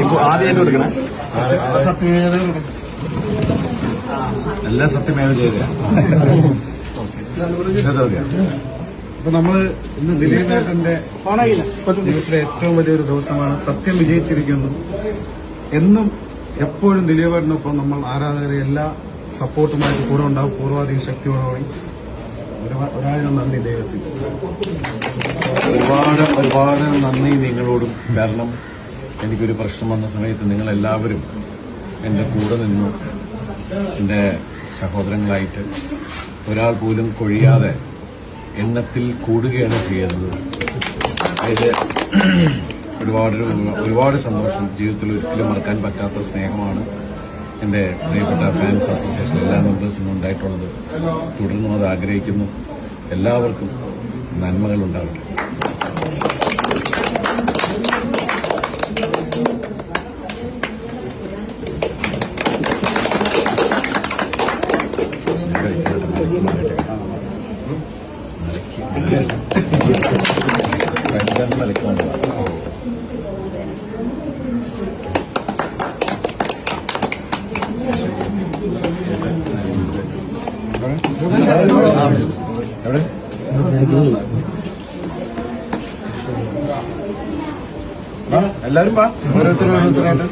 ഇപ്പൊ ആദ്യം കൊടുക്കണേ എല്ലാം സത്യമേവ ചെയ്ത. അപ്പൊ നമ്മള് ഇന്ന് ദിലീപേട്ടന്റെ ജീവിതത്തിലെ ഏറ്റവും വലിയൊരു ദിവസമാണ്. സത്യം വിജയിച്ചിരിക്കുന്നു. എന്നും എപ്പോഴും ദിലീപേട്ടനൊപ്പം നമ്മൾ ആരാധകരെ എല്ലാ സപ്പോർട്ടുമായിട്ട് കൂടെ ഉണ്ടാവും. പൂർവാധിക ശക്തിയോടുകൂടി. ഒരായിരം നന്ദി ദൈവത്തിൽ. ഒരുപാട് നന്ദി നിങ്ങളോടും. കാരണം എനിക്കൊരു പ്രശ്നം വന്ന സമയത്ത് നിങ്ങളെല്ലാവരും എന്റെ കൂടെ നിന്നു. എന്റെ സഹോദരങ്ങളായിട്ട് ഒരാൾ പോലും കൊഴിയാതെ എണ്ണത്തിൽ കൂടുകയാണ് ചെയ്യുന്നത്. അതിൽ ഒരുപാട് സന്തോഷം. ജീവിതത്തിൽ ഒരിക്കലും മറക്കാൻ പറ്റാത്ത സ്നേഹമാണ് എന്റെ പ്രിയപ്പെട്ട ഫാൻസ് അസോസിയേഷൻ എല്ലാ മെമ്പേഴ്സിനും ഉണ്ടായിട്ടുള്ളത്. തുടർന്നും അത് ആഗ്രഹിക്കുന്നു. എല്ലാവർക്കും നന്മകൾ ഉണ്ടാവട്ടെ. എല്ലാരും വാ, ഓരോരുത്തരായിട്ട്